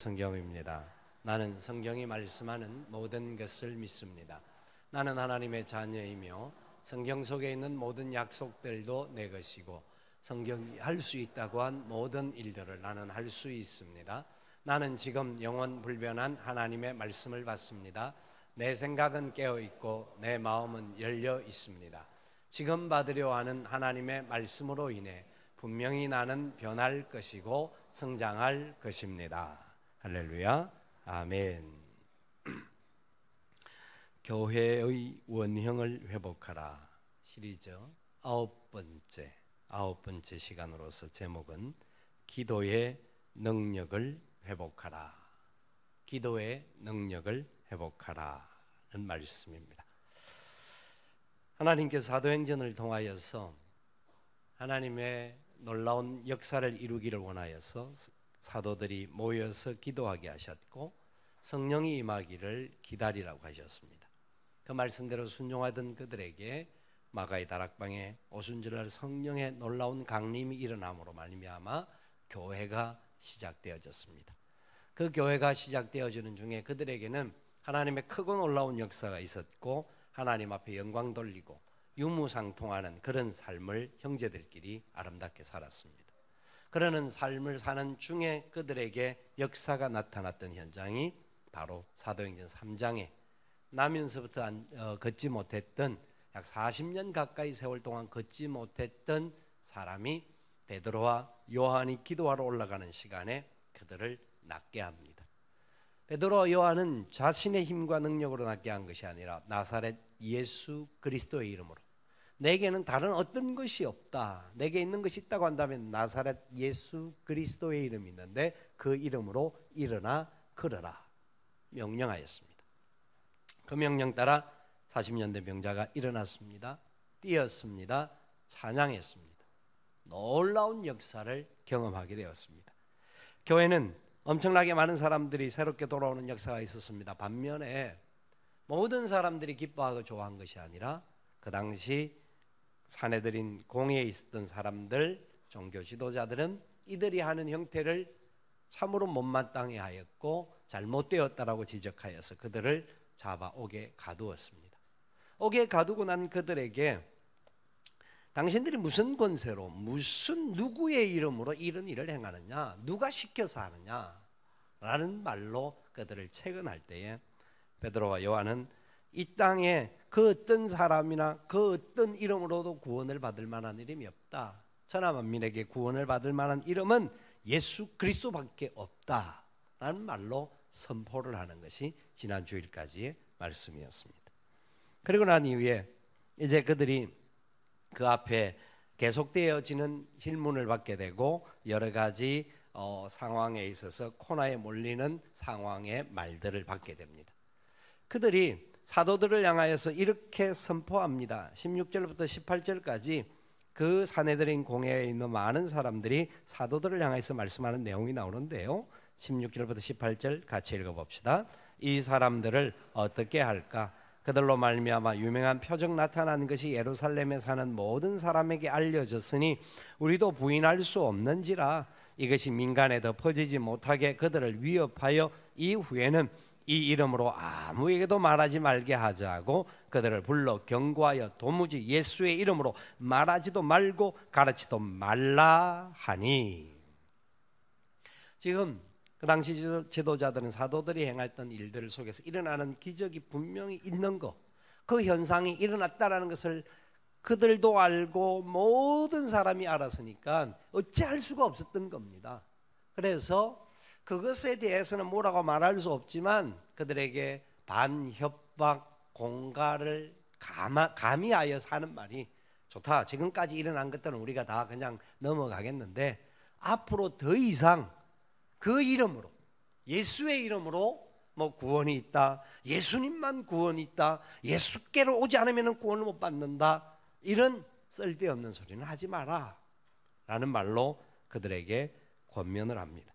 성경입니다. 나는 성경이 말씀하는 모든 것을 믿습니다. 나는 하나님의 자녀이며 성경 속에 있는 모든 약속들도 내 것이고 성경이 할 수 있다고 한 모든 일들을 나는 할 수 있습니다. 나는 지금 영원 불변한 하나님의 말씀을 받습니다. 내 생각은 깨어 있고 내 마음은 열려 있습니다. 지금 받으려 하는 하나님의 말씀으로 인해 분명히 나는 변할 것이고 성장할 것입니다. 할렐루야, 아멘. 교회의 원형을 회복하라 시리즈 아홉 번째 시간으로서 제목은 기도의 능력을 회복하라. 기도의 능력을 회복하라는 말씀입니다. 하나님께서 사도행전을 통하여서 하나님의 놀라운 역사를 이루기를 원하여서 사도들이 모여서 기도하게 하셨고 성령이 임하기를 기다리라고 하셨습니다. 그 말씀대로 순종하던 그들에게 마가의 다락방에 오순절날 성령의 놀라운 강림이 일어남으로 말미암아 교회가 시작되어졌습니다. 그 교회가 시작되어지는 중에 그들에게는 하나님의 크고 놀라운 역사가 있었고 하나님 앞에 영광 돌리고 유무상통하는 그런 삶을 형제들끼리 아름답게 살았습니다. 그러는 삶을 사는 중에 그들에게 역사가 나타났던 현장이 바로 사도행전 3장에 나면서부터 걷지 못했던 약 40년 가까이 세월 동안 걷지 못했던 사람이 베드로와 요한이 기도하러 올라가는 시간에 그들을 낫게 합니다. 베드로와 요한은 자신의 힘과 능력으로 낫게 한 것이 아니라 나사렛 예수 그리스도의 이름으로 내게는 다른 어떤 것이 없다. 내게 있는 것이 있다고 한다면 나사렛 예수 그리스도의 이름이 있는데 그 이름으로 일어나 걸어라 명령하였습니다. 그 명령 따라 40년 된 병자가 일어났습니다. 뛰었습니다. 찬양했습니다. 놀라운 역사를 경험하게 되었습니다. 교회는 엄청나게 많은 사람들이 새롭게 돌아오는 역사가 있었습니다. 반면에 모든 사람들이 기뻐하고 좋아한 것이 아니라 그 당시 사내들인 공회에 있었던 사람들, 종교 지도자들은 이들이 하는 형태를 참으로 못마땅해 하였고 잘못되었다라고 지적하여서 그들을 잡아 옥에 가두었습니다. 옥에 가두고 난 그들에게 당신들이 무슨 권세로 무슨 누구의 이름으로 이런 일을 행하느냐, 누가 시켜서 하느냐 라는 말로 그들을 채근할 때에 베드로와 요한은 이 땅에 그 어떤 사람이나 그 어떤 이름으로도 구원을 받을 만한 이름이 없다. 천하 만민에게 구원을 받을 만한 이름은 예수 그리스도밖에 없다라는 말로 선포를 하는 것이 지난 주일까지의 말씀이었습니다. 그리고 난 이후에 이제 그들이 그 앞에 계속되어지는 힐문을 받게 되고 여러 가지 상황에 있어서 코너에 몰리는 상황의 말들을 받게 됩니다. 그들이 사도들을 향하여서 이렇게 선포합니다. 16절부터 18절까지 그 사내들인 공회에 있는 많은 사람들이 사도들을 향해서 말씀하는 내용이 나오는데요. 16절부터 18절 같이 읽어봅시다. 이 사람들을 어떻게 할까? 그들로 말미암아 유명한 표적 나타난 것이 예루살렘에 사는 모든 사람에게 알려졌으니 우리도 부인할 수 없는지라. 이것이 민간에 더 퍼지지 못하게 그들을 위협하여 이후에는 이 이름으로 아무에게도 말하지 말게 하자고 그들을 불러 경고하여 도무지 예수의 이름으로 말하지도 말고 가르치도 말라 하니. 지금 그 당시 지도자들은 사도들이 행했던 일들 속에서 일어나는 기적이 분명히 있는 것, 그 현상이 일어났다라는 것을 그들도 알고 모든 사람이 알았으니까 어찌할 수가 없었던 겁니다. 그래서 그것에 대해서는 뭐라고 말할 수 없지만 그들에게 반협박 공갈을 가미하여 사는 말이 좋다. 지금까지 일어난 것들은 우리가 다 그냥 넘어가겠는데 앞으로 더 이상 그 이름으로 예수의 이름으로 뭐 구원이 있다. 예수님만 구원이 있다. 예수께로 오지 않으면 구원을 못 받는다. 이런 쓸데없는 소리는 하지 마라 라는 말로 그들에게 권면을 합니다.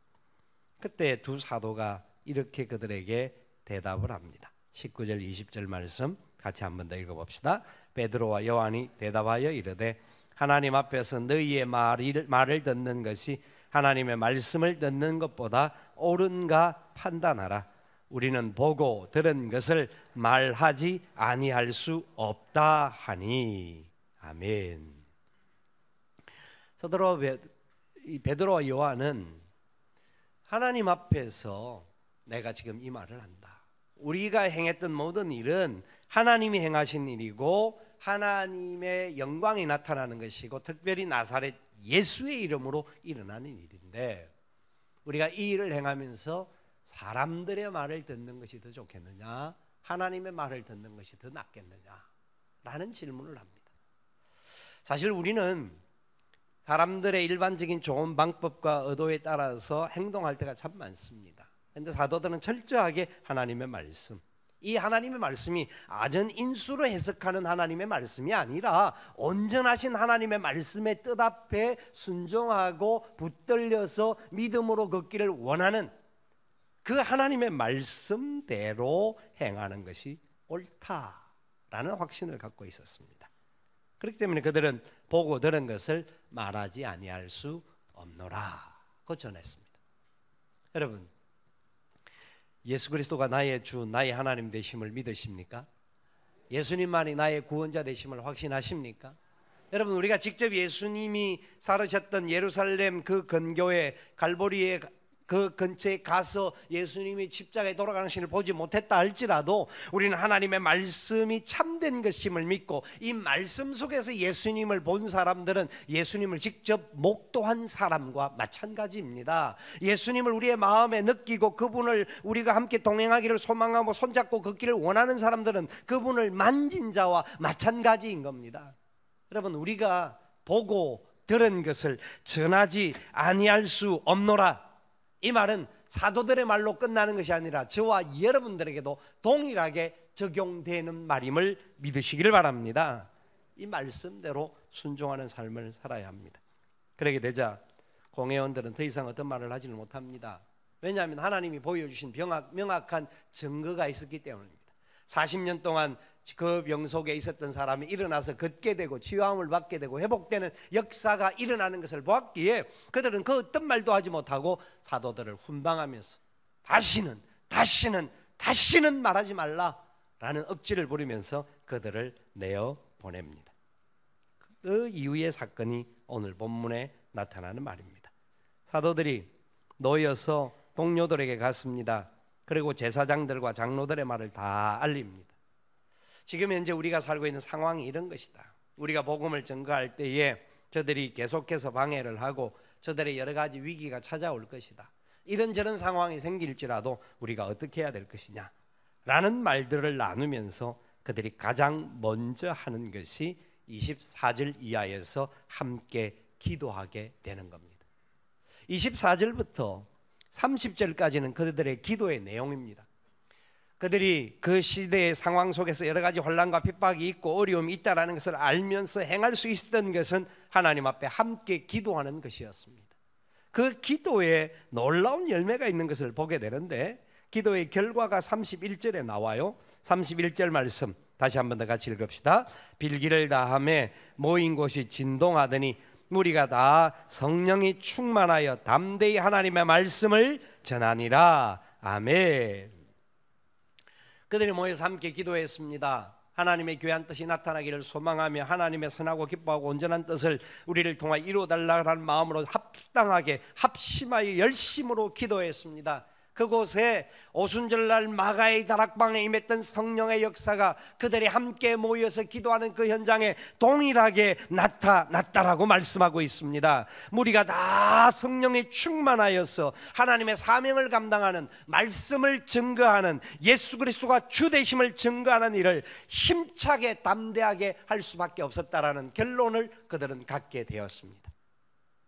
그때 두 사도가 이렇게 그들에게 대답을 합니다. 19절 20절 말씀 같이 한번 더 읽어봅시다. 베드로와 요한이 대답하여 이르되 하나님 앞에서 너희의 말을 듣는 것이 하나님의 말씀을 듣는 것보다 옳은가 판단하라. 우리는 보고 들은 것을 말하지 아니할 수 없다 하니. 아멘. 사도 베드로와 요한은 하나님 앞에서 내가 지금 이 말을 한다. 우리가 행했던 모든 일은 하나님이 행하신 일이고 하나님의 영광이 나타나는 것이고 특별히 나사렛 예수의 이름으로 일어나는 일인데 우리가 이 일을 행하면서 사람들의 말을 듣는 것이 더 좋겠느냐 하나님의 말을 듣는 것이 더 낫겠느냐 라는 질문을 합니다. 사실 우리는 사람들의 일반적인 좋은 방법과 의도에 따라서 행동할 때가 참 많습니다. 그런데 사도들은 철저하게 하나님의 말씀, 이 하나님의 말씀이 아전인수로 해석하는 하나님의 말씀이 아니라 온전하신 하나님의 말씀의 뜻 앞에 순종하고 붙들려서 믿음으로 걷기를 원하는 그 하나님의 말씀대로 행하는 것이 옳다라는 확신을 갖고 있었습니다. 그렇기 때문에 그들은 보고 들은 것을 말하지 아니할 수 없노라고 전했습니다. 여러분, 예수 그리스도가 나의 주, 나의 하나님 되심을 믿으십니까? 예수님만이 나의 구원자 되심을 확신하십니까? 여러분, 우리가 직접 예수님이 살으셨던 예루살렘 그 근교에 갈보리에 그 근처에 가서 예수님이 십자가에 돌아가는 신을 보지 못했다 할지라도 우리는 하나님의 말씀이 참된 것임을 믿고 이 말씀 속에서 예수님을 본 사람들은 예수님을 직접 목도한 사람과 마찬가지입니다. 예수님을 우리의 마음에 느끼고 그분을 우리가 함께 동행하기를 소망하고 손잡고 걷기를 원하는 사람들은 그분을 만진 자와 마찬가지인 겁니다. 여러분, 우리가 보고 들은 것을 전하지 아니할 수 없노라. 이 말은 사도들의 말로 끝나는 것이 아니라 저와 여러분들에게도 동일하게 적용되는 말임을 믿으시기를 바랍니다. 이 말씀대로 순종하는 삶을 살아야 합니다. 그러게 되자 공회원들은 더 이상 어떤 말을 하지는 못합니다. 왜냐하면 하나님이 보여주신 명확한 증거가 있었기 때문입니다. 40년 동안 그 병 속에 있었던 사람이 일어나서 걷게 되고 치유함을 받게 되고 회복되는 역사가 일어나는 것을 보았기에 그들은 그 어떤 말도 하지 못하고 사도들을 훈방하면서 다시는 말하지 말라라는 억지를 부리면서 그들을 내어 보냅니다. 그 이후의 사건이 오늘 본문에 나타나는 말입니다. 사도들이 놓여서 동료들에게 갔습니다. 그리고 제사장들과 장로들의 말을 다 알립니다. 지금 현재 우리가 살고 있는 상황이 이런 것이다. 우리가 복음을 전가할 때에 저들이 계속해서 방해를 하고 저들의 여러 가지 위기가 찾아올 것이다. 이런저런 상황이 생길지라도 우리가 어떻게 해야 될 것이냐 라는 말들을 나누면서 그들이 가장 먼저 하는 것이 24절 이하에서 함께 기도하게 되는 겁니다. 24절부터 30절까지는 그들의 기도의 내용입니다. 그들이 그 시대의 상황 속에서 여러 가지 혼란과 핍박이 있고 어려움이 있다는 것을 알면서 행할 수 있었던 것은 하나님 앞에 함께 기도하는 것이었습니다. 그 기도에 놀라운 열매가 있는 것을 보게 되는데 기도의 결과가 31절에 나와요. 31절 말씀 다시 한 번 더 같이 읽읍시다. 빌기를 다하매 모인 곳이 진동하더니 우리가 다 성령이 충만하여 담대히 하나님의 말씀을 전하니라. 아멘. 그들이 모여서 함께 기도했습니다. 하나님의 귀한 뜻이 나타나기를 소망하며 하나님의 선하고 기뻐하고 온전한 뜻을 우리를 통하여 이루어달라는 마음으로 합당하게 합심하여 열심으로 기도했습니다. 그곳에 오순절날 마가의 다락방에 임했던 성령의 역사가 그들이 함께 모여서 기도하는 그 현장에 동일하게 나타났다라고 말씀하고 있습니다. 우리가 다 성령에 충만하여서 하나님의 사명을 감당하는 말씀을 증거하는 예수 그리스도가 주 되심을 증거하는 일을 힘차게 담대하게 할 수밖에 없었다라는 결론을 그들은 갖게 되었습니다.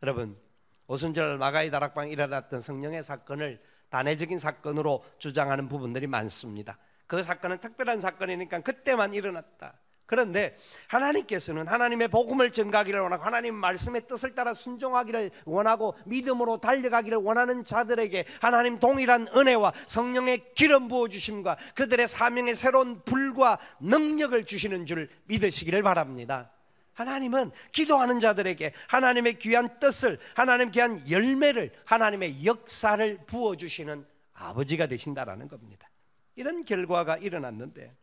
여러분, 오순절 마가의 다락방에 일어났던 성령의 사건을 단회적인 사건으로 주장하는 부분들이 많습니다. 그 사건은 특별한 사건이니까 그때만 일어났다. 그런데 하나님께서는 하나님의 복음을 전가하기를 원하고 하나님 말씀의 뜻을 따라 순종하기를 원하고 믿음으로 달려가기를 원하는 자들에게 하나님 동일한 은혜와 성령의 기름 부어주심과 그들의 사명의 새로운 불과 능력을 주시는 줄 믿으시기를 바랍니다. 하나님은 기도하는 자들에게 하나님의 귀한 뜻을, 하나님의 귀한 열매를, 하나님의 역사를 부어주시는 아버지가 되신다라는 겁니다. 이런 결과가 일어났는데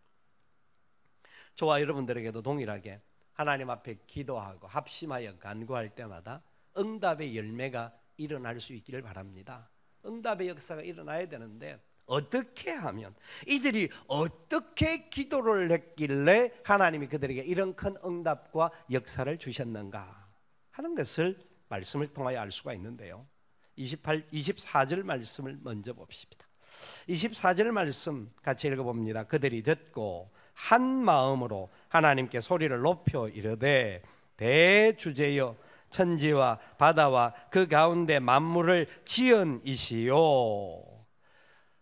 저와 여러분들에게도 동일하게 하나님 앞에 기도하고 합심하여 간구할 때마다 응답의 열매가 일어날 수 있기를 바랍니다. 응답의 역사가 일어나야 되는데 어떻게 하면, 이들이 어떻게 기도를 했길래 하나님이 그들에게 이런 큰 응답과 역사를 주셨는가 하는 것을 말씀을 통하여 알 수가 있는데요. 24절 말씀을 먼저 봅시다. 24절 말씀 같이 읽어봅니다. 그들이 듣고 한 마음으로 하나님께 소리를 높여 이르되 대주제여 천지와 바다와 그 가운데 만물을 지은 이시요.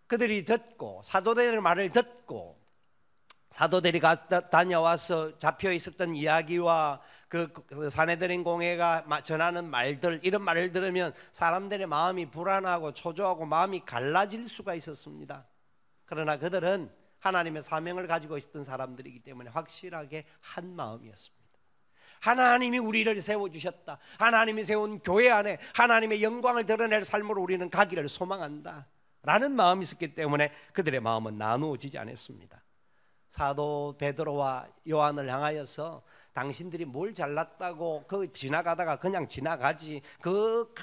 그들이 듣고, 사도들의 말을 듣고, 사도들이 다녀와서 잡혀 있었던 이야기와 그 산헤드린 공회가 전하는 말들, 이런 말을 들으면 사람들의 마음이 불안하고 초조하고 마음이 갈라질 수가 있었습니다. 그러나 그들은 하나님의 사명을 가지고 있었던 사람들이기 때문에 확실하게 한 마음이었습니다. 하나님이 우리를 세워주셨다. 하나님이 세운 교회 안에 하나님의 영광을 드러낼 삶으로 우리는 가기를 소망한다 라는 마음이 있었기 때문에 그들의 마음은 나누어지지 않았습니다. 사도 베드로와 요한을 향하여서 당신들이 뭘 잘났다고 그 지나가다가 그냥 지나가지, 그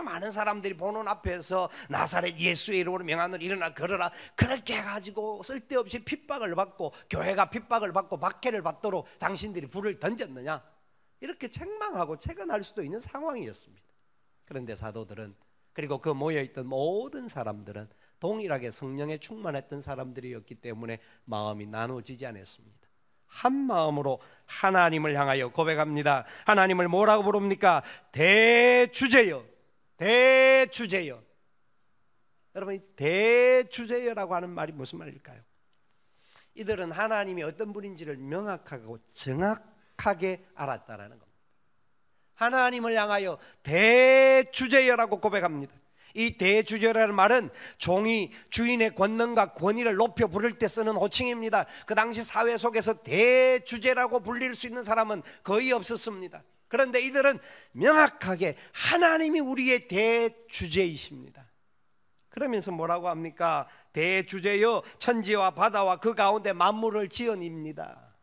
많은 사람들이 보는 앞에서 나사렛 예수의 이름으로 명하노니 일어나 걸어라, 그렇게 해가지고 쓸데없이 핍박을 받고 교회가 핍박을 받고 박해를 받도록 당신들이 불을 던졌느냐, 이렇게 책망하고 채근할 수도 있는 상황이었습니다. 그런데 사도들은, 그리고 그 모여있던 모든 사람들은 동일하게 성령에 충만했던 사람들이었기 때문에 마음이 나눠지지 않았습니다. 한 마음으로 하나님을 향하여 고백합니다. 하나님을 뭐라고 부릅니까? 대주제여, 대주제여. 여러분, 대주제여라고 하는 말이 무슨 말일까요? 이들은 하나님이 어떤 분인지를 명확하고 정확하게 알았다라는 겁니다. 하나님을 향하여 대주제여라고 고백합니다. 이 대주제라는 말은 종이 주인의 권능과 권위를 높여 부를 때 쓰는 호칭입니다. 그 당시 사회 속에서 대주제라고 불릴 수 있는 사람은 거의 없었습니다. 그런데 이들은 명확하게 하나님이 우리의 대주제이십니다. 그러면서 뭐라고 합니까? 대주제여 천지와 바다와 그 가운데 만물을 지은입니다.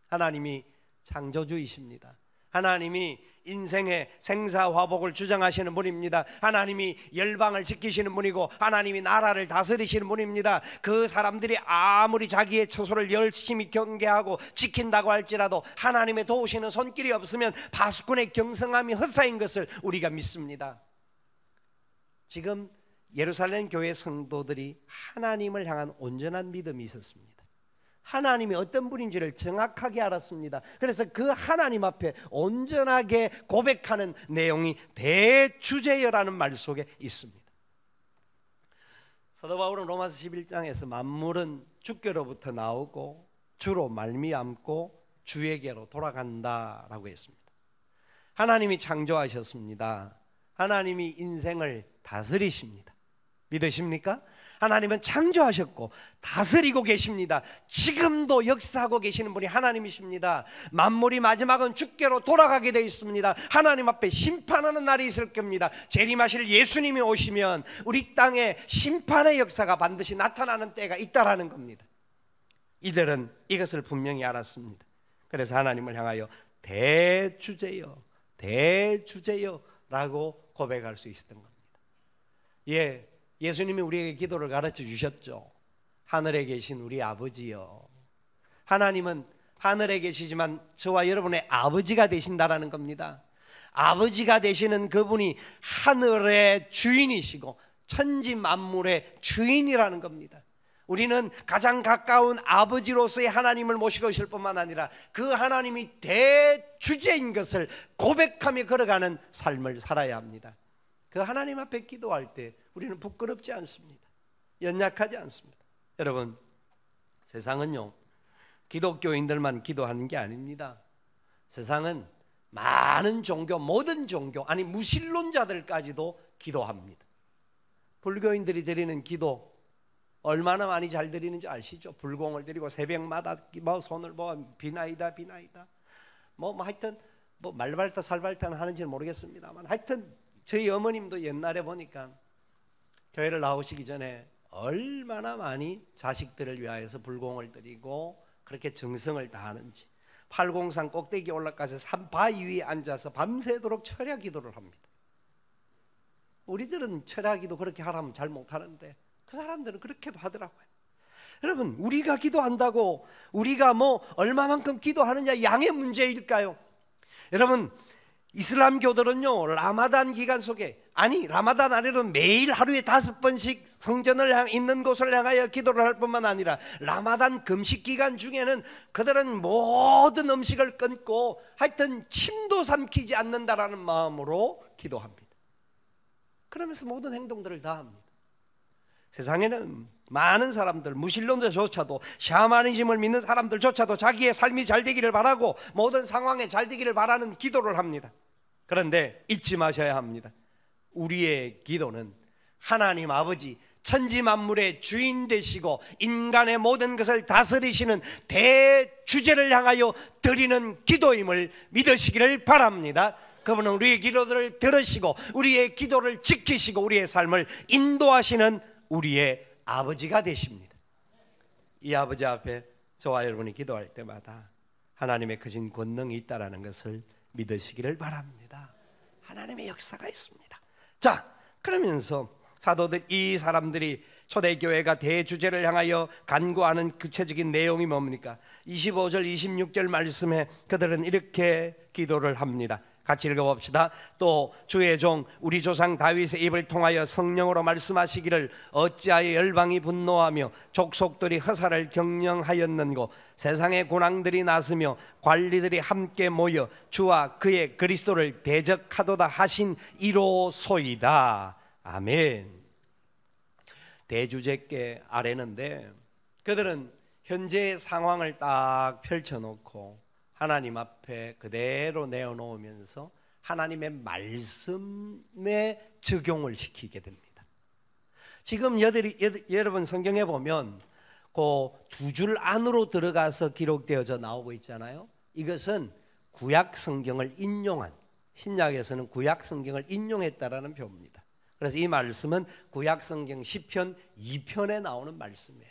하나님이 창조주이십니다. 하나님이 인생의 생사화복을 주장하시는 분입니다. 하나님이 열방을 지키시는 분이고 하나님이 나라를 다스리시는 분입니다. 그 사람들이 아무리 자기의 처소를 열심히 경계하고 지킨다고 할지라도 하나님의 도우시는 손길이 없으면 파수꾼의 경성함이 헛사인 것을 우리가 믿습니다. 지금 예루살렘 교회 성도들이 하나님을 향한 온전한 믿음이 있었습니다. 하나님이 어떤 분인지를 정확하게 알았습니다. 그래서 그 하나님 앞에 온전하게 고백하는 내용이 대주제여라는 말 속에 있습니다. 사도 바울은 로마서 11장에서 만물은 주께로부터 나오고 주로 말미암고 주에게로 돌아간다라고 했습니다. 하나님이 창조하셨습니다. 하나님이 인생을 다스리십니다. 믿으십니까? 하나님은 창조하셨고 다스리고 계십니다. 지금도 역사하고 계시는 분이 하나님이십니다. 만물이 마지막은 주께로 돌아가게 되어 있습니다. 하나님 앞에 심판하는 날이 있을 겁니다. 재림하실 예수님이 오시면 우리 땅에 심판의 역사가 반드시 나타나는 때가 있다라는 겁니다. 이들은 이것을 분명히 알았습니다. 그래서 하나님을 향하여 대주제여, 대주제여 라고 고백할 수 있었던 겁니다. 예수님이 우리에게 기도를 가르쳐 주셨죠. 하늘에 계신 우리 아버지요. 하나님은 하늘에 계시지만 저와 여러분의 아버지가 되신다라는 겁니다. 아버지가 되시는 그분이 하늘의 주인이시고 천지 만물의 주인이라는 겁니다. 우리는 가장 가까운 아버지로서의 하나님을 모시고 있을 뿐만 아니라 그 하나님이 대주제인 것을 고백하며 걸어가는 삶을 살아야 합니다. 그 하나님 앞에 기도할 때 우리는 부끄럽지 않습니다. 연약하지 않습니다. 여러분, 세상은요 기독교인들만 기도하는 게 아닙니다. 세상은 많은 종교, 모든 종교, 아니 무신론자들까지도 기도합니다. 불교인들이 드리는 기도 얼마나 많이 잘 드리는지 아시죠? 불공을 드리고 새벽마다 손을 모아 비나이다 비나이다, 하여튼 말발타 살발타는 하는지는 모르겠습니다만, 하여튼 저희 어머님도 옛날에 보니까 교회를 나오시기 전에 얼마나 많이 자식들을 위하여서 불공을 드리고 그렇게 정성을 다하는지, 팔공산 꼭대기 올라가서 바위 위에 앉아서 밤새도록 철야 기도를 합니다. 우리들은 철야 기도 그렇게 하라면 잘 못하는데 그 사람들은 그렇게도 하더라고요. 여러분, 우리가 기도한다고 우리가 얼마만큼 기도하느냐 양의 문제일까요? 여러분, 이슬람교들은요 라마단 기간 속에, 라마단 안에는 매일 하루에 5번씩 성전을 있는 곳을 향하여 기도를 할 뿐만 아니라 라마단 금식 기간 중에는 그들은 모든 음식을 끊고 하여튼 침도 삼키지 않는다라는 마음으로 기도합니다. 그러면서 모든 행동들을 다 합니다. 세상에는 많은 사람들, 무신론자조차도, 샤머니즘을 믿는 사람들조차도 자기의 삶이 잘 되기를 바라고 모든 상황에 잘 되기를 바라는 기도를 합니다. 그런데 잊지 마셔야 합니다. 우리의 기도는 하나님 아버지 천지만물의 주인 되시고 인간의 모든 것을 다스리시는 대주제를 향하여 드리는 기도임을 믿으시기를 바랍니다. 그분은 우리의 기도들을 들으시고 우리의 기도를 지키시고 우리의 삶을 인도하시는 우리의 아버지가 되십니다. 이 아버지 앞에 저와 여러분이 기도할 때마다 하나님의 크신 권능이 있다는 것을 믿으시기를 바랍니다. 하나님의 역사가 있습니다. 자, 그러면서 사도들, 이 사람들이 초대교회가 대주제를 향하여 간구하는 구체적인 내용이 뭡니까? 25절 26절 말씀에 그들은 이렇게 기도를 합니다. 같이 읽어봅시다. 또 주의 종 우리 조상 다윗의 입을 통하여 성령으로 말씀하시기를 어찌하여 열방이 분노하며 족속들이 허사를 경영하였는고, 세상의 군왕들이 나서며 관리들이 함께 모여 주와 그의 그리스도를 대적하도다 하신 이로소이다. 아멘. 대주제께 아뢰는데 그들은 현재의 상황을 딱 펼쳐놓고 하나님 앞에 그대로 내어놓으면서 하나님의 말씀에 적용을 시키게 됩니다. 지금 여러분 성경에 보면 그 2줄 안으로 들어가서 기록되어져 나오고 있잖아요. 이것은 구약 성경을 인용한, 신약에서는 구약 성경을 인용했다라는 표입니다. 그래서 이 말씀은 구약 성경 시편 2편에 나오는 말씀이에요.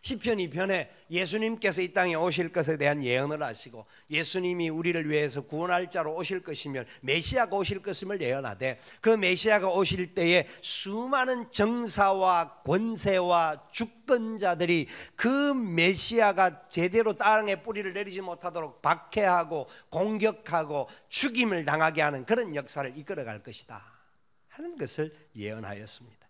시편 2편에 예수님께서 이 땅에 오실 것에 대한 예언을 하시고 예수님이 우리를 위해서 구원할 자로 오실 것이며 메시아가 오실 것임을 예언하되, 그 메시아가 오실 때에 수많은 정사와 권세와 주권자들이 그 메시아가 제대로 땅에 뿌리를 내리지 못하도록 박해하고 공격하고 죽임을 당하게 하는 그런 역사를 이끌어갈 것이다 하는 것을 예언하였습니다.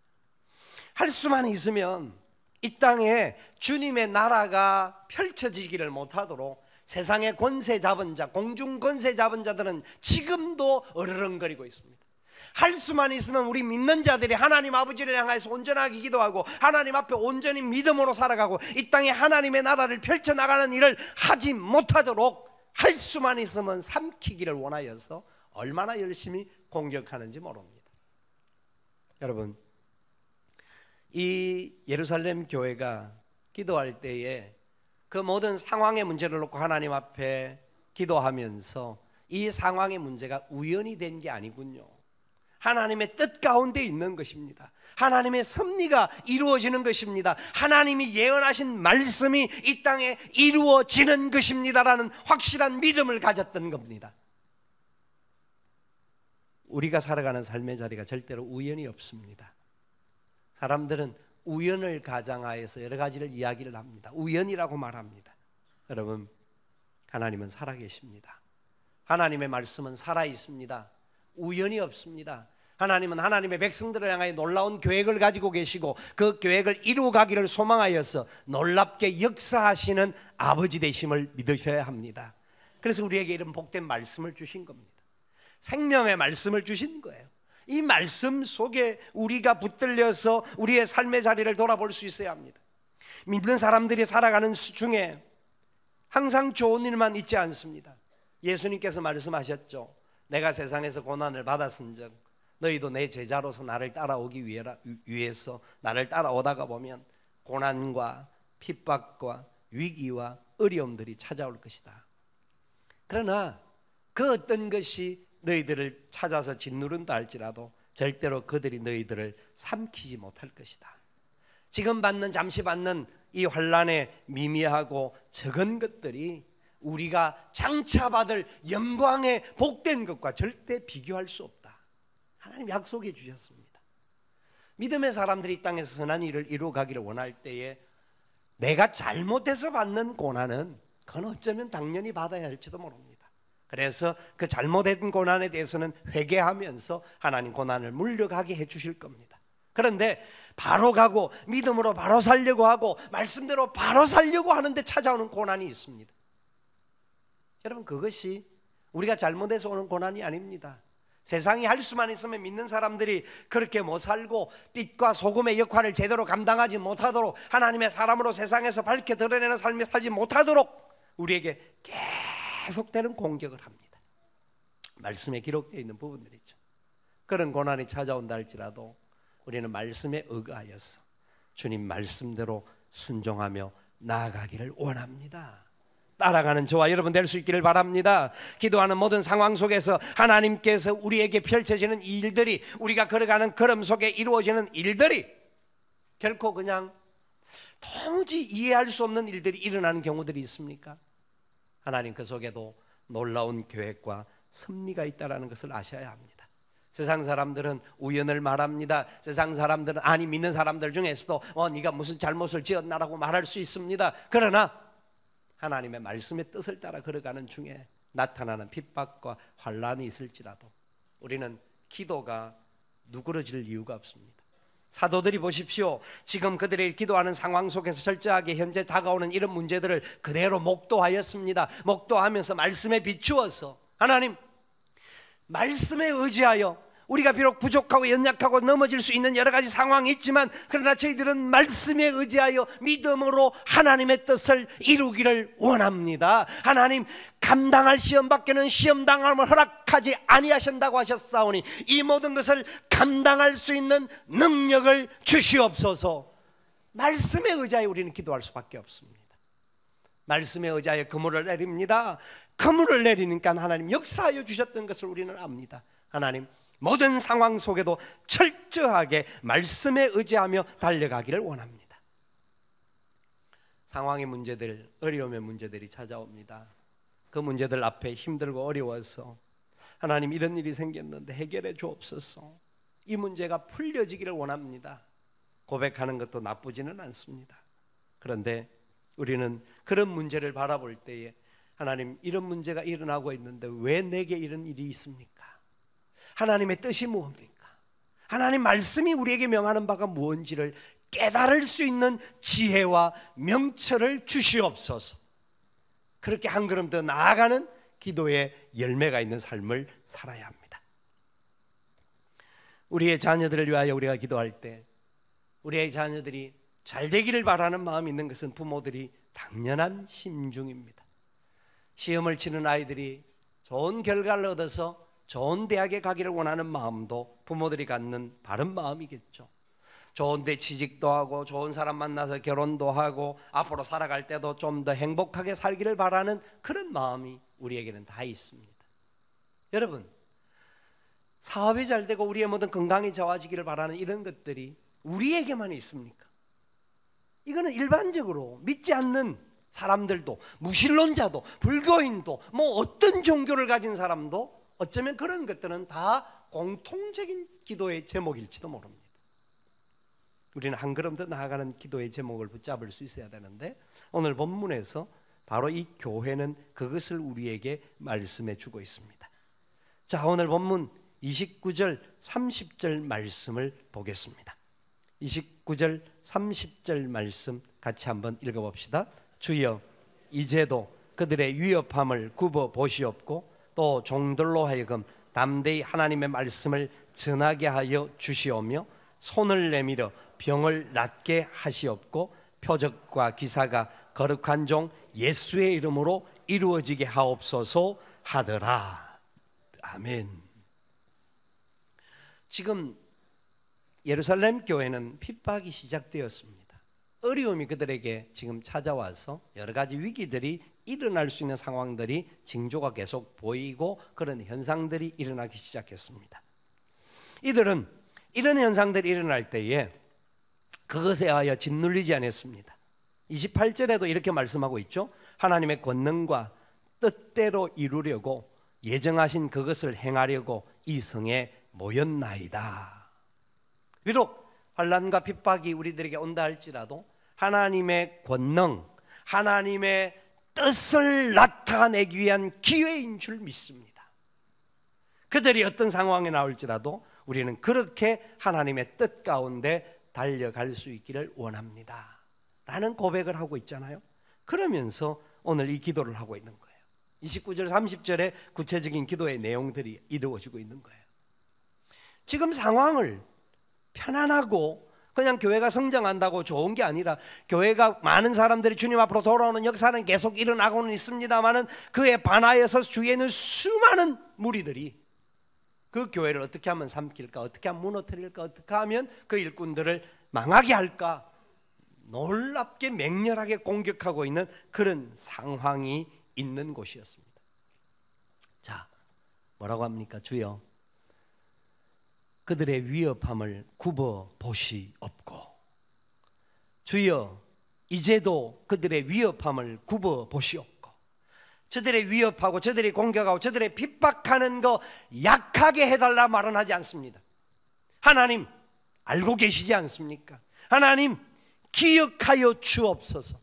할 수만 있으면 이 땅에 주님의 나라가 펼쳐지기를 못하도록 세상의 권세 잡은 자, 공중 권세 잡은 자들은 지금도 어르렁거리고 있습니다. 할 수만 있으면 우리 믿는 자들이 하나님 아버지를 향해서 온전하게 기도하고 하나님 앞에 온전히 믿음으로 살아가고 이 땅에 하나님의 나라를 펼쳐나가는 일을 하지 못하도록 할 수만 있으면 삼키기를 원하여서 얼마나 열심히 공격하는지 모릅니다. 여러분, 이 예루살렘 교회가 기도할 때에 그 모든 상황의 문제를 놓고 하나님 앞에 기도하면서 이 상황의 문제가 우연이 된 게 아니군요. 하나님의 뜻 가운데 있는 것입니다. 하나님의 섭리가 이루어지는 것입니다. 하나님이 예언하신 말씀이 이 땅에 이루어지는 것입니다라는 확실한 믿음을 가졌던 겁니다. 우리가 살아가는 삶의 자리가 절대로 우연이 없습니다. 사람들은 우연을 가장하여서 여러 가지를 이야기를 합니다. 우연이라고 말합니다. 여러분, 하나님은 살아계십니다. 하나님의 말씀은 살아있습니다. 우연이 없습니다. 하나님은 하나님의 백성들을 향하여 놀라운 계획을 가지고 계시고 그 계획을 이루어가기를 소망하여서 놀랍게 역사하시는 아버지 되심을 믿으셔야 합니다. 그래서 우리에게 이런 복된 말씀을 주신 겁니다. 생명의 말씀을 주신 거예요. 이 말씀 속에 우리가 붙들려서 우리의 삶의 자리를 돌아볼 수 있어야 합니다. 믿는 사람들이 살아가는 중에 항상 좋은 일만 있지 않습니다. 예수님께서 말씀하셨죠. 내가 세상에서 고난을 받았은즉 너희도 내 제자로서 나를 따라오기 위해서 나를 따라오다가 보면 고난과 핍박과 위기와 어려움들이 찾아올 것이다. 그러나 그 어떤 것이 너희들을 찾아서 짓누른다 할지라도 절대로 그들이 너희들을 삼키지 못할 것이다. 지금 받는, 잠시 받는 이 환난의 미미하고 적은 것들이 우리가 장차 받을 영광의 복된 것과 절대 비교할 수 없다. 하나님 약속해 주셨습니다. 믿음의 사람들이 이 땅에서 선한 일을 이루어가기를 원할 때에 내가 잘못해서 받는 고난은 그건 어쩌면 당연히 받아야 할지도 모릅니다. 그래서 그 잘못된 고난에 대해서는 회개하면서 하나님 고난을 물려가게 해 주실 겁니다. 그런데 바로 가고 믿음으로 바로 살려고 하고 말씀대로 바로 살려고 하는데 찾아오는 고난이 있습니다. 여러분, 그것이 우리가 잘못해서 오는 고난이 아닙니다. 세상이 할 수만 있으면 믿는 사람들이 그렇게 못 살고 빛과 소금의 역할을 제대로 감당하지 못하도록, 하나님의 사람으로 세상에서 밝게 드러내는 삶을 살지 못하도록 우리에게 계속되는 공격을 합니다. 말씀에 기록되어 있는 부분들이죠. 그런 고난이 찾아온다 할지라도 우리는 말씀에 의거하여서 주님 말씀대로 순종하며 나아가기를 원합니다. 따라가는 저와 여러분 될 수 있기를 바랍니다. 기도하는 모든 상황 속에서 하나님께서 우리에게 펼쳐지는 일들이, 우리가 걸어가는 걸음 속에 이루어지는 일들이 결코 그냥 도무지 이해할 수 없는 일들이 일어나는 경우들이 있습니까? 하나님 그 속에도 놀라운 계획과 섭리가 있다는 것을 아셔야 합니다. 세상 사람들은 우연을 말합니다. 세상 사람들은, 아니 믿는 사람들 중에서도 네가 무슨 잘못을 지었나라고 말할 수 있습니다. 그러나 하나님의 말씀의 뜻을 따라 걸어가는 중에 나타나는 핍박과 환난이 있을지라도 우리는 기도가 누그러질 이유가 없습니다. 사도들이 보십시오. 지금 그들의 기도하는 상황 속에서 철저하게 현재 다가오는 이런 문제들을 그대로 목도하였습니다. 목도하면서 말씀에 비추어서 하나님, 말씀에 의지하여 우리가 비록 부족하고 연약하고 넘어질 수 있는 여러 가지 상황이 있지만 그러나 저희들은 말씀에 의지하여 믿음으로 하나님의 뜻을 이루기를 원합니다. 하나님, 감당할 시험 밖에는 시험 당함을 허락하지 아니하신다고 하셨사오니 이 모든 것을 감당할 수 있는 능력을 주시옵소서. 말씀에 의지하여 우리는 기도할 수밖에 없습니다. 말씀에 의지하여 그물을 내립니다. 그물을 내리니까 하나님 역사하여 주셨던 것을 우리는 압니다. 하나님, 모든 상황 속에도 철저하게 말씀에 의지하며 달려가기를 원합니다. 상황의 문제들, 어려움의 문제들이 찾아옵니다. 그 문제들 앞에 힘들고 어려워서 하나님, 이런 일이 생겼는데 해결해 주옵소서. 이 문제가 풀려지기를 원합니다. 고백하는 것도 나쁘지는 않습니다. 그런데 우리는 그런 문제를 바라볼 때에 하나님, 이런 문제가 일어나고 있는데 왜 내게 이런 일이 있습니까? 하나님의 뜻이 무엇입니까? 하나님 말씀이 우리에게 명하는 바가 무엇인지를 깨달을 수 있는 지혜와 명철을 주시옵소서. 그렇게 한 걸음 더 나아가는 기도의 열매가 있는 삶을 살아야 합니다. 우리의 자녀들을 위하여 우리가 기도할 때 우리의 자녀들이 잘 되기를 바라는 마음이 있는 것은 부모들이 당연한 심중입니다. 시험을 치는 아이들이 좋은 결과를 얻어서 좋은 대학에 가기를 원하는 마음도 부모들이 갖는 바른 마음이겠죠. 좋은 데 취직도 하고 좋은 사람 만나서 결혼도 하고 앞으로 살아갈 때도 좀 더 행복하게 살기를 바라는 그런 마음이 우리에게는 다 있습니다. 여러분, 사업이 잘 되고 우리의 모든 건강이 좋아지기를 바라는 이런 것들이 우리에게만 있습니까? 이거는 일반적으로 믿지 않는 사람들도, 무신론자도, 불교인도, 뭐 어떤 종교를 가진 사람도 어쩌면 그런 것들은 다 공통적인 기도의 제목일지도 모릅니다. 우리는 한 걸음 더 나아가는 기도의 제목을 붙잡을 수 있어야 되는데 오늘 본문에서 바로 이 교회는 그것을 우리에게 말씀해 주고 있습니다. 자, 오늘 본문 29절 30절 말씀을 보겠습니다. 29절 30절 말씀 같이 한번 읽어봅시다. 주여, 이제도 그들의 위협함을 굽어 보시옵고 또 종들로 하여금 담대히 하나님의 말씀을 전하게 하여 주시오며 손을 내밀어 병을 낫게 하시옵고 표적과 기사가 거룩한 종 예수의 이름으로 이루어지게 하옵소서 하더라. 아멘. 지금 예루살렘 교회는 핍박이 시작되었습니다. 어려움이 그들에게 지금 찾아와서 여러 가지 위기들이 일어날 수 있는 상황들이 징조가 계속 보이고 그런 현상들이 일어나기 시작했습니다. 이들은 이런 현상들이 일어날 때에 그것에 하여 짓눌리지 않았습니다. 28절에도 이렇게 말씀하고 있죠. 하나님의 권능과 뜻대로 이루려고 예정하신 그것을 행하려고 이 성에 모였나이다. 비록 환난과 핍박이 우리들에게 온다 할지라도 하나님의 권능, 하나님의 뜻을 나타내기 위한 기회인 줄 믿습니다. 그들이 어떤 상황에 나올지라도 우리는 그렇게 하나님의 뜻 가운데 달려갈 수 있기를 원합니다 라는 고백을 하고 있잖아요. 그러면서 오늘 이 기도를 하고 있는 거예요. 29절 30절에 구체적인 기도의 내용들이 이루어지고 있는 거예요. 지금 상황을 편안하고 그냥 교회가 성장한다고 좋은 게 아니라 교회가 많은 사람들이 주님 앞으로 돌아오는 역사는 계속 일어나고는 있습니다만은 그에 반하여서 주위에 있는 수많은 무리들이 그 교회를 어떻게 하면 삼킬까, 어떻게 하면 무너뜨릴까, 어떻게 하면 그 일꾼들을 망하게 할까 놀랍게 맹렬하게 공격하고 있는 그런 상황이 있는 곳이었습니다. 자, 뭐라고 합니까? 주여 그들의 위협함을 굽어 보시옵고, 주여 이제도 그들의 위협함을 굽어 보시옵고, 저들의 위협하고 저들의 공격하고 저들의 핍박하는 거 약하게 해달라 말은 하지 않습니다. 하나님 알고 계시지 않습니까? 하나님 기억하여 주옵소서.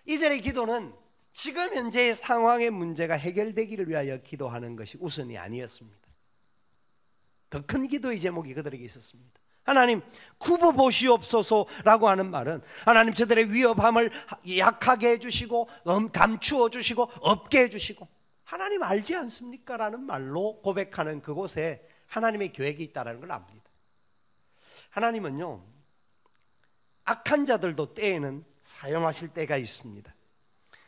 이들의 기도는 지금 현재의 상황의 문제가 해결되기를 위하여 기도하는 것이 우선이 아니었습니다. 더 큰 기도의 제목이 그들에게 있었습니다. 하나님 굽어 보시옵소서라고 하는 말은 하나님 저들의 위협함을 약하게 해주시고 감추어 주시고 없게 해주시고 하나님 알지 않습니까? 라는 말로 고백하는 그곳에 하나님의 계획이 있다는 걸 압니다. 하나님은요 악한 자들도 때에는 사용하실 때가 있습니다.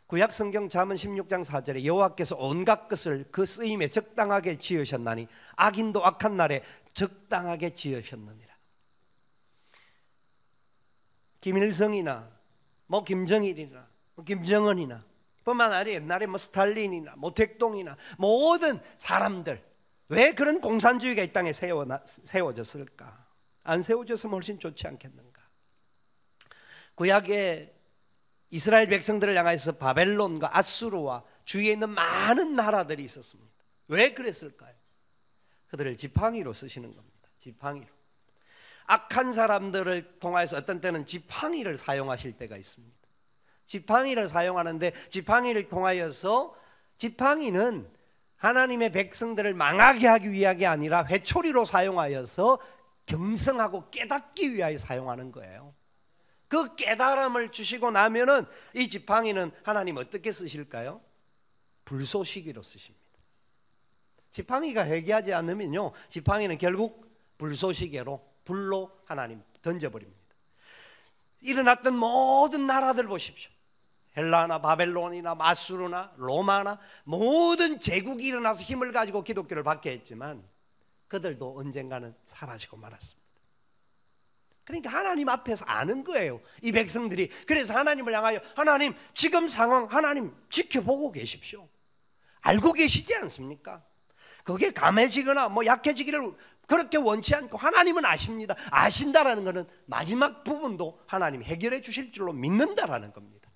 구약 성경 잠언 16장 4절에 여호와께서 온갖 것을 그 쓰임에 적당하게 지으셨나니 악인도 악한 날에 적당하게 지으셨느니라. 김일성이나 김정일이나 김정은이나 뿐만 아니라 옛날에 스탈린이나 모택동이나 모든 사람들 왜 그런 공산주의가 이 땅에 세워졌을까? 안 세워졌으면 훨씬 좋지 않겠는가? 구약의 이스라엘 백성들을 향해서 바벨론과 아수르와 주위에 있는 많은 나라들이 있었습니다. 왜 그랬을까요? 그들을 지팡이로 쓰시는 겁니다. 지팡이로. 악한 사람들을 통해서 어떤 때는 지팡이를 사용하실 때가 있습니다. 지팡이를 사용하는데 지팡이를 통하여서 지팡이는 하나님의 백성들을 망하게 하기 위하게 아니라 회초리로 사용하여서 경성하고 깨닫기 위하여 사용하는 거예요. 그 깨달음을 주시고 나면은 이 지팡이는 하나님 어떻게 쓰실까요? 불쏘시개로 쓰십니다. 지팡이가 회개하지 않으면요 지팡이는 결국 불쏘시개로 불로 하나님 던져버립니다. 일어났던 모든 나라들 보십시오. 헬라나 바벨론이나 마수르나 로마나 모든 제국이 일어나서 힘을 가지고 기독교를 받게 했지만 그들도 언젠가는 사라지고 말았습니다. 그러니까 하나님 앞에서 아는 거예요 이 백성들이. 그래서 하나님을 향하여 하나님 지금 상황 하나님 지켜보고 계십시오. 알고 계시지 않습니까? 그게 감해지거나 약해지기를 그렇게 원치 않고 하나님은 아십니다. 아신다라는 것은 마지막 부분도 하나님 해결해 주실 줄로 믿는다라는 겁니다.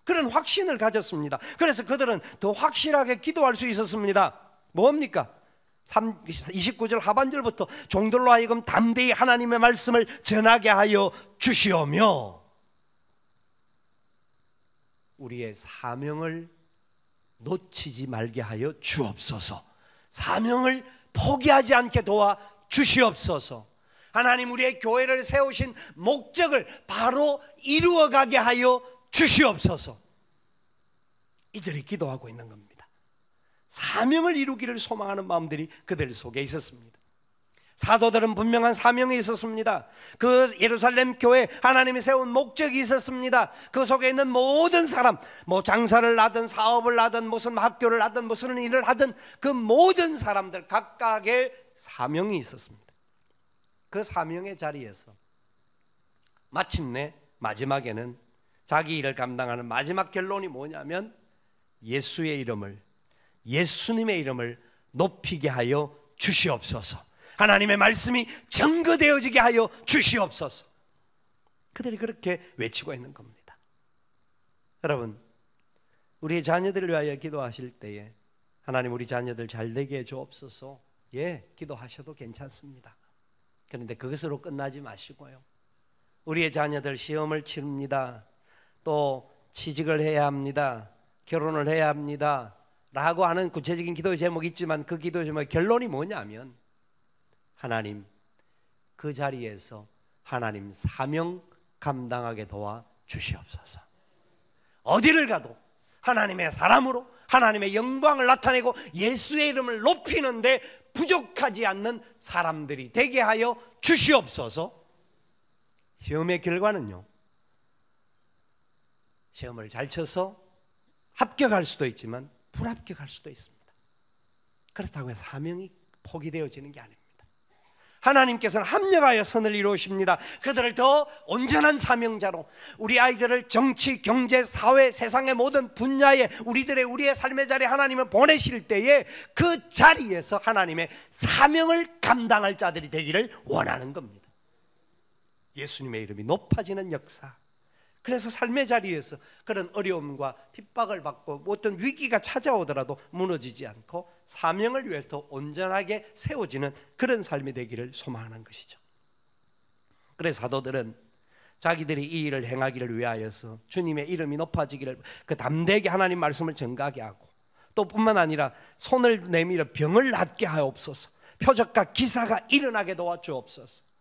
그런 확신을 가졌습니다. 그래서 그들은 더 확실하게 기도할 수 있었습니다. 뭡니까? 29절 하반절부터 종들로 하여금 담대히 하나님의 말씀을 전하게 하여 주시오며 우리의 사명을 놓치지 말게 하여 주옵소서. 사명을 포기하지 않게 도와 주시옵소서. 하나님 우리의 교회를 세우신 목적을 바로 이루어가게 하여 주시옵소서. 이들이 기도하고 있는 겁니다. 사명을 이루기를 소망하는 마음들이 그들 속에 있었습니다. 사도들은 분명한 사명이 있었습니다. 그 예루살렘 교회 하나님이 세운 목적이 있었습니다. 그 속에 있는 모든 사람 장사를 하든 사업을 하든 무슨 학교를 하든 무슨 일을 하든 그 모든 사람들 각각의 사명이 있었습니다. 그 사명의 자리에서 마침내 마지막에는 자기 일을 감당하는 마지막 결론이 뭐냐면 예수의 이름을, 예수님의 이름을 높이게 하여 주시옵소서. 하나님의 말씀이 증거되어지게 하여 주시옵소서. 그들이 그렇게 외치고 있는 겁니다. 여러분, 우리의 자녀들을 위하여 기도하실 때에 하나님 우리 자녀들 잘되게 해 주옵소서, 기도하셔도 괜찮습니다. 그런데 그것으로 끝나지 마시고요, 우리의 자녀들 시험을 치릅니다, 또 취직을 해야 합니다, 결혼을 해야 합니다 라고 하는 구체적인 기도 제목이 있지만 그 기도 제목의 결론이 뭐냐면 하나님 그 자리에서 하나님 사명 감당하게 도와 주시옵소서. 어디를 가도 하나님의 사람으로 하나님의 영광을 나타내고 예수의 이름을 높이는데 부족하지 않는 사람들이 되게 하여 주시옵소서. 시험의 결과는요, 시험을 잘 쳐서 합격할 수도 있지만 불합격할 수도 있습니다. 그렇다고 해서 사명이 포기되어지는 게 아닙니다. 하나님께서는 합력하여 선을 이루십니다. 그들을 더 온전한 사명자로, 우리 아이들을 정치, 경제, 사회, 세상의 모든 분야에 우리의 삶의 자리에 하나님을 보내실 때에 그 자리에서 하나님의 사명을 감당할 자들이 되기를 원하는 겁니다. 예수님의 이름이 높아지는 역사. 그래서 삶의 자리에서 그런 어려움과 핍박을 받고 어떤 위기가 찾아오더라도 무너지지 않고 사명을 위해서 더 온전하게 세워지는 그런 삶이 되기를 소망하는 것이죠. 그래서 사도들은 자기들이 이 일을 행하기를 위하여서 주님의 이름이 높아지기를 그 담대하게 하나님 말씀을 전가하게 하고, 또 뿐만 아니라 손을 내밀어 병을 낫게 하옵소서, 표적과 기사가 일어나게 도와주옵소서.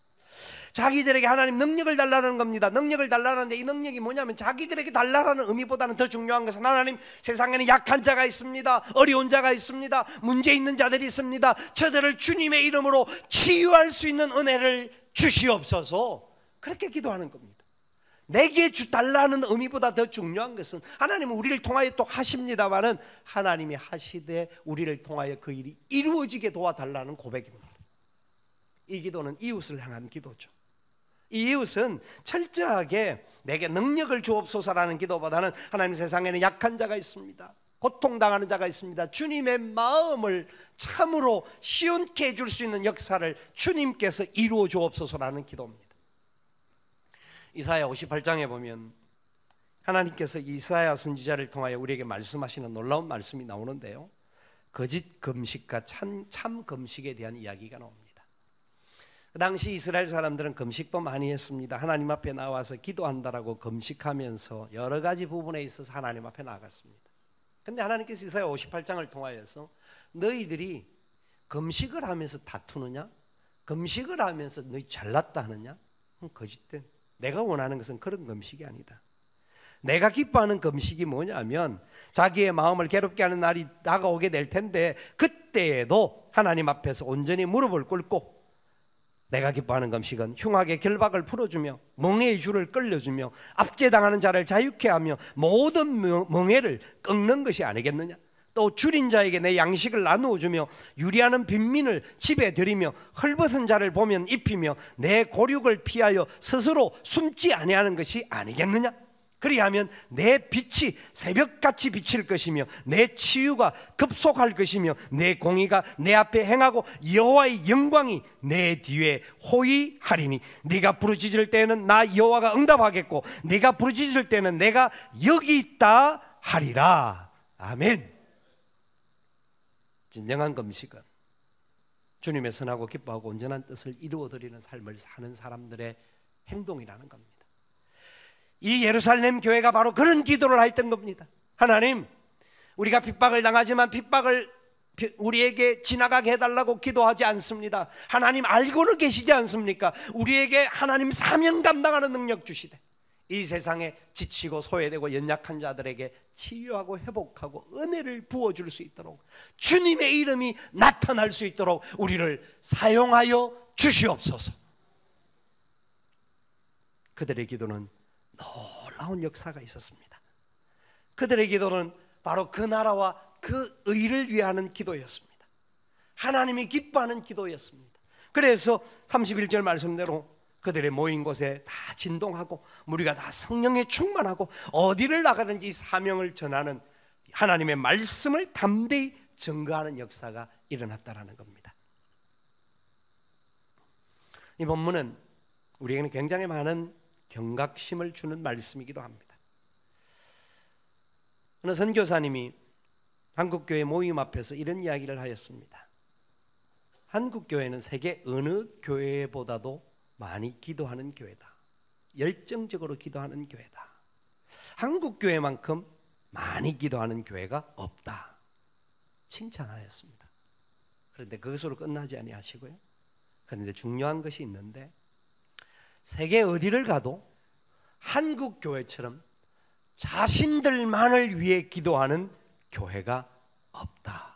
자기들에게 하나님 능력을 달라는 겁니다. 능력을 달라는데 이 능력이 뭐냐면 자기들에게 달라는 의미보다는 더 중요한 것은 하나님 세상에는 약한 자가 있습니다, 어려운 자가 있습니다, 문제 있는 자들이 있습니다, 저들을 주님의 이름으로 치유할 수 있는 은혜를 주시옵소서. 그렇게 기도하는 겁니다. 내게 달라는 의미보다 더 중요한 것은 하나님은 우리를 통하여 또 하십니다마는 하나님이 하시되 우리를 통하여 그 일이 이루어지게 도와달라는 고백입니다. 이 기도는 이웃을 향한 기도죠. 이 이웃은 철저하게 내게 능력을 주옵소서라는 기도보다는 하나님 세상에는 약한 자가 있습니다, 고통당하는 자가 있습니다, 주님의 마음을 참으로 시원케 해줄 수 있는 역사를 주님께서 이루어 주옵소서라는 기도입니다. 이사야 58장에 보면 하나님께서 이사야 선지자를 통하여 우리에게 말씀하시는 놀라운 말씀이 나오는데요, 거짓 금식과 참 금식에 대한 이야기가 나옵니다. 그 당시 이스라엘 사람들은 금식도 많이 했습니다. 하나님 앞에 나와서 기도한다라고 금식하면서 여러 가지 부분에 있어서 하나님 앞에 나갔습니다. 그런데 하나님께서 이사야 58장을 통하여서 너희들이 금식을 하면서 다투느냐, 금식을 하면서 너희 잘났다 하느냐, 거짓된, 내가 원하는 것은 그런 금식이 아니다. 내가 기뻐하는 금식이 뭐냐면 자기의 마음을 괴롭게 하는 날이 다가오게 될 텐데 그때에도 하나님 앞에서 온전히 무릎을 꿇고, 내가 기뻐하는 금식은 흉악의 결박을 풀어주며 멍에의 줄을 끌려주며 압제당하는 자를 자유케 하며 모든 멍에를 꺾는 것이 아니겠느냐. 또 줄인 자에게 내 양식을 나누어 주며 유리하는 빈민을 집에 들이며 헐벗은 자를 보면 입히며 내 고륙을 피하여 스스로 숨지 아니하는 것이 아니겠느냐. 그리하면 내 빛이 새벽같이 비칠 것이며 내 치유가 급속할 것이며 내 공의가 내 앞에 행하고 여호와의 영광이 내 뒤에 호위하리니 네가 부르짖을 때는 나 여호와가 응답하겠고 네가 부르짖을 때는 내가 여기 있다 하리라. 아멘. 진정한 금식은 주님의 선하고 기뻐하고 온전한 뜻을 이루어드리는 삶을 사는 사람들의 행동이라는 겁니다. 이 예루살렘 교회가 바로 그런 기도를 했던 겁니다. 하나님, 우리가 핍박을 당하지만 핍박을 우리에게 지나가게 해달라고 기도하지 않습니다. 하나님 알고는 계시지 않습니까? 우리에게 하나님 사명 감당하는 능력 주시되 이 세상에 지치고 소외되고 연약한 자들에게 치유하고 회복하고 은혜를 부어줄 수 있도록 주님의 이름이 나타날 수 있도록 우리를 사용하여 주시옵소서. 그들의 기도는 놀라운 역사가 있었습니다. 그들의 기도는 바로 그 나라와 그 의를 위하는 기도였습니다. 하나님이 기뻐하는 기도였습니다. 그래서 31절 말씀대로 그들의 모인 곳에 다 진동하고 무리가 다 성령에 충만하고 어디를 나가든지 사명을 전하는 하나님의 말씀을 담대히 증거하는 역사가 일어났다라는 겁니다. 이 본문은 우리에게는 굉장히 많은 경각심을 주는 말씀이기도 합니다. 어느 선교사님이 한국교회 모임 앞에서 이런 이야기를 하였습니다. 한국교회는 세계 어느 교회보다도 많이 기도하는 교회다. 열정적으로 기도하는 교회다. 한국교회만큼 많이 기도하는 교회가 없다. 칭찬하였습니다. 그런데 그것으로 끝나지 아니하시고요. 그런데 중요한 것이 있는데 세계 어디를 가도 한국교회처럼 자신들만을 위해 기도하는 교회가 없다라는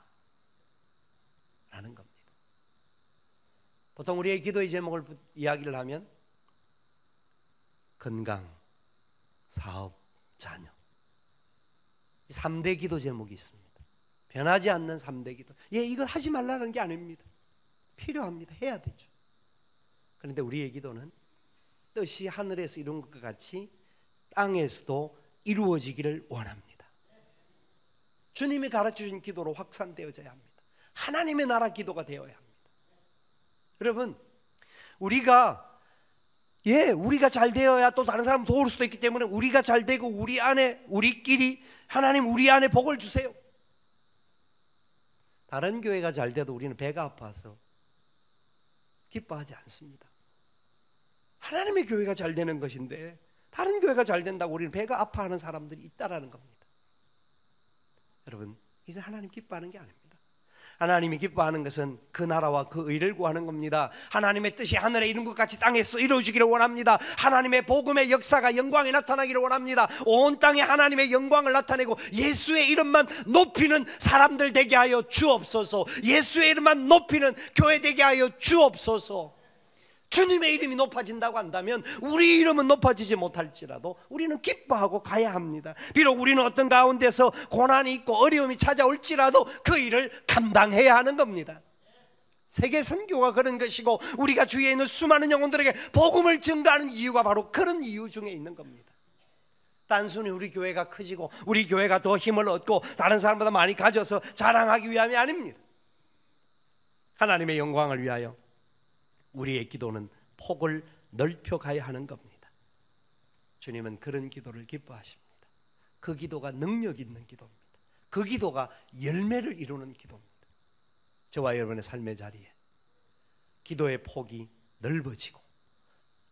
겁니다. 보통 우리의 기도의 제목을 이야기를 하면 건강, 사업, 자녀, 3대 기도 제목이 있습니다. 변하지 않는 3대 기도. 이거 하지 말라는 게 아닙니다. 필요합니다. 해야 되죠. 그런데 우리의 기도는 뜻이 하늘에서 이룬 것 같이 땅에서도 이루어지기를 원합니다. 주님이 가르쳐주신 기도로 확산되어져야 합니다. 하나님의 나라 기도가 되어야 합니다. 여러분, 우리가 잘 되어야 또 다른 사람 도울 수도 있기 때문에 우리가 잘 되고 우리 안에 우리끼리 하나님 우리 안에 복을 주세요. 다른 교회가 잘 돼도 우리는 배가 아파서 기뻐하지 않습니다. 하나님의 교회가 잘 되는 것인데 다른 교회가 잘 된다고 우리는 배가 아파하는 사람들이 있다라는 겁니다. 여러분, 이건 하나님 기뻐하는 게 아닙니다. 하나님이 기뻐하는 것은 그 나라와 그 의를 구하는 겁니다. 하나님의 뜻이 하늘에 이룬 것 같이 땅에서 이루어지기를 원합니다. 하나님의 복음의 역사가 영광이 나타나기를 원합니다. 온 땅에 하나님의 영광을 나타내고 예수의 이름만 높이는 사람들 되게 하여 주옵소서. 예수의 이름만 높이는 교회 되게 하여 주옵소서. 주님의 이름이 높아진다고 한다면 우리 이름은 높아지지 못할지라도 우리는 기뻐하고 가야 합니다. 비록 우리는 어떤 가운데서 고난이 있고 어려움이 찾아올지라도 그 일을 감당해야 하는 겁니다. 세계 선교가 그런 것이고 우리가 주위에 있는 수많은 영혼들에게 복음을 증거하는 이유가 바로 그런 이유 중에 있는 겁니다. 단순히 우리 교회가 커지고 우리 교회가 더 힘을 얻고 다른 사람보다 많이 가져서 자랑하기 위함이 아닙니다. 하나님의 영광을 위하여 우리의 기도는 폭을 넓혀가야 하는 겁니다. 주님은 그런 기도를 기뻐하십니다. 그 기도가 능력 있는 기도입니다. 그 기도가 열매를 이루는 기도입니다. 저와 여러분의 삶의 자리에 기도의 폭이 넓어지고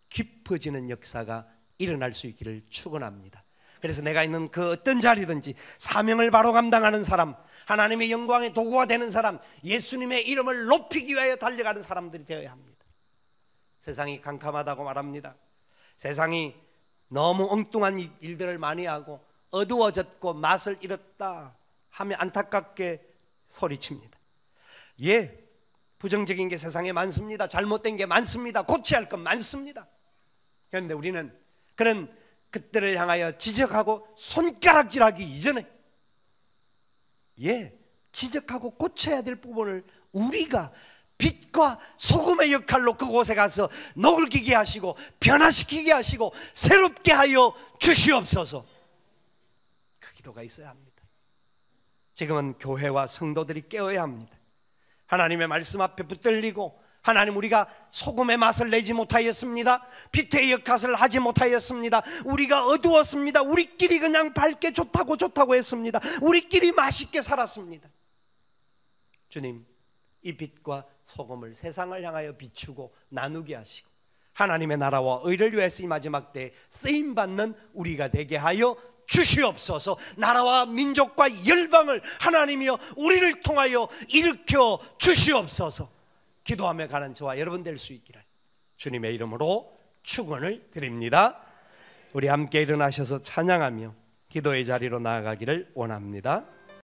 깊어지는 역사가 일어날 수 있기를 축원합니다. 그래서 내가 있는 그 어떤 자리든지 사명을 바로 감당하는 사람, 하나님의 영광의 도구가 되는 사람, 예수님의 이름을 높이기 위하여 달려가는 사람들이 되어야 합니다. 세상이 캄캄하다고 말합니다. 세상이 너무 엉뚱한 일들을 많이 하고 어두워졌고 맛을 잃었다 하며 안타깝게 소리칩니다. 부정적인 게 세상에 많습니다. 잘못된 게 많습니다. 고쳐야 할 건 많습니다. 그런데 우리는 그런 그들을 향하여 지적하고 손가락질하기 이전에 지적하고 고쳐야 될 부분을 우리가 빛과 소금의 역할로 그곳에 가서 녹이게 하시고 변화시키게 하시고 새롭게 하여 주시옵소서. 그 기도가 있어야 합니다. 지금은 교회와 성도들이 깨어야 합니다. 하나님의 말씀 앞에 붙들리고 하나님, 우리가 소금의 맛을 내지 못하였습니다. 빛의 역할을 하지 못하였습니다. 우리가 어두웠습니다. 우리끼리 그냥 밝게 좋다고 했습니다. 우리끼리 맛있게 살았습니다. 주님, 이 빛과 소금을 세상을 향하여 비추고 나누게 하시고 하나님의 나라와 의를 위해서 이 마지막 때에 쓰임받는 우리가 되게 하여 주시옵소서. 나라와 민족과 열방을 하나님이여 우리를 통하여 일으켜 주시옵소서. 기도하며 가는 저와 여러분 될 수 있기를 주님의 이름으로 축원을 드립니다. 우리 함께 일어나셔서 찬양하며 기도의 자리로 나아가기를 원합니다.